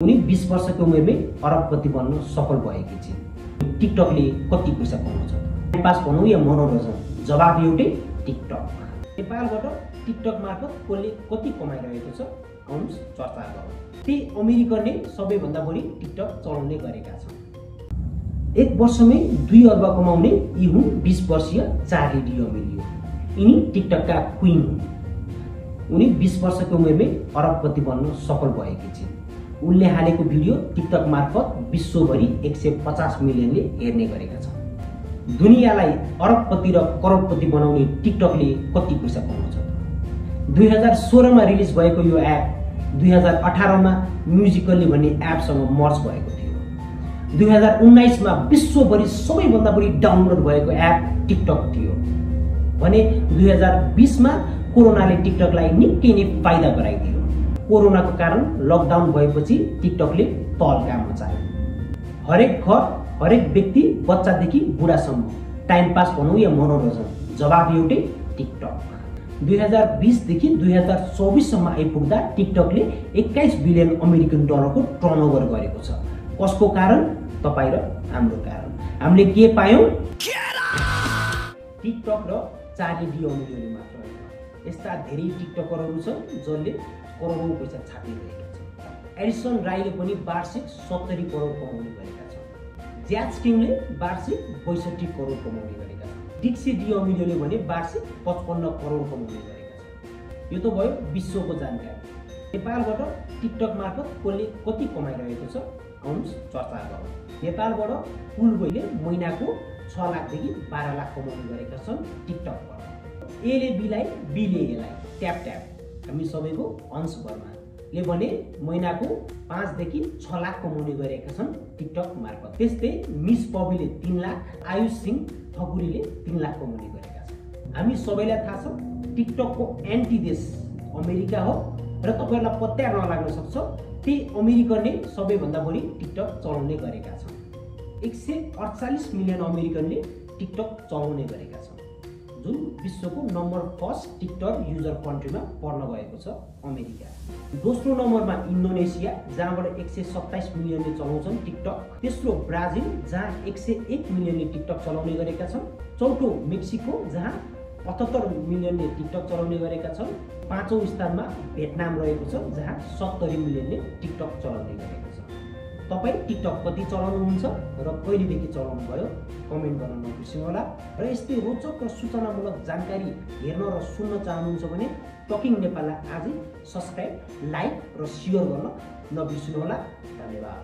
उनी 20 वर्षको उमेरमै अरबपति बन्न सफल भएकी छिन्। टिकटकले कति पैसा कमाउँछ? टाइम पास भनौँ या मनोरञ्जन, जवाब एउटै, टिकटक। नेपालबाट टिकटक मार्फत कसले कति कमाइरहेको छ, आउनुहोस् चर्चा गरौँ। ती अमेरिकनले सबैभन्दा बढी टिकटक चलाउने गरेका छन्। एक वर्षमै 2 अर्ब कमाउने यी हुन् 20 वर्षीय चार्ली डिअमेलियो। यिनी टिकटकका क्वीन हुन्। उनी 20 वर्षको उमेरमै अरबपति बन्न सफल भएकी छिन्। उनले हालेको भिडियो टिकटक मार्फत विश्वभरि 150 मिलियनले हेर्ने गरेका छन्। दुनियाँलाई अरबपति र करोडपति बनाउने टिकटकले कति पैसा कमाउँछ? 2016 मा रिलिज भएको यो एप 2018 मा म्युजिकली भन्ने एपसँग मर्ज भएको थियो। 2019 मा विश्वभरि सबैभन्दा बढी डाउनलोड भएको एप टिकटक थियो भने 2020 मा कोरोनाले टिकटकलाई निकै नै फाइदा गराइदियो। कोरोनाको कारण लकडाउन भएपछि टिकटकले तहल्का मचायो। हरेक घर, हरेक व्यक्ति, बच्चादेखि बुढासम्म टाइम पास भनौँ या मनोरञ्जन, जवाब एउटै, टिकटक। 2020 देखि 2024 सम्म आइपुग्दा टिकटकले 21 बिलियन अमेरिकन डलरको टर्नओभर गरेको छ। कसको कारण? तपाईँ र हाम्रो कारण। हामीले के पायौँ? टिकटक र चार्ली डिअमेलियोले मात्र होइन, यस्ता धेरै टिकटकरहरू छन् जसले करोडौं पैसा छापिरहेका छन्। एडिसन राईले पनि वार्षिक 70 करोड कमाउने गरेका छन्। ज्याज किङले वार्षिक 62 करोड कमाउने गरेका छन्। डिक्सी डिअमेलियोले भने वार्षिक 55 करोड कमाउने गरेका छन्। यो त भयो विश्वको जानकारी। नेपालबाट टिकटक मार्फत कसले कति कमाइरहेको छ, आउनुहोस् चर्चा गरौँ। नेपालबाट कुलबैले महिनाको 6 लाखदेखि 12 लाख कमाउने गरेका छन् टिकटकबाट। एले बीलाई, बीले एलाई, ट्याप ट्याप हामी सबैको अंश वर्माले भने महिनाको 5 देखि 6 लाख कमाउने गरेका छन् टिकटक मार्फत। त्यस्तै मिस पबीले 3 लाख, आयुष सिंह ठकुरीले 3 लाख कमाउने गरेका छन्। हामी सबैलाई थाहा छ टिकटकको एन्टी देश अमेरिका हो र तपाईहरुलाई पत्ता नलाग्न सक्छ ती अमेरिकनले सबैभन्दा बढी टिकटक चलाउने गरेका छन्। 148 मिलियन अमेरिकनले टिकटक चलाउने गरेका छन्, जुन विश्वको नम्बर 1 टिकटक युजर कन्ट्रीमा पर्न गएको छ अमेरिका। दोस्रो नम्बरमा इन्डोनेसिया, जहाँबाट 127 मिलियनले चलाउँछन् टिकटक। तेस्रो ब्राजिल, जहाँ 101 मिलियनले टिकटक चलाउने गरेका छन्। चौथो मेक्सिको, जहाँ 78 मिलियनले टिकटक चलाउने गरेका छन्। पाँचौं स्थानमा भियतनाम रहेको छ, जहाँ 70 मिलियनले टिकटक चलाउने गरेका छन्। तपाईँ टिकटक कति चलाउनुहुन्छ र कहिलेदेखि चलाउनु भयो? कमेन्ट गर्न नबिर्सनुहोला। र यस्तै रोचक र सूचनामूलक जानकारी हेर्न र सुन्न चाहनुहुन्छ भने टकिङ नेपाललाई आजै सब्स्क्राइब, लाइक र सेयर गर्न नबिर्सनुहोला। धन्यवाद।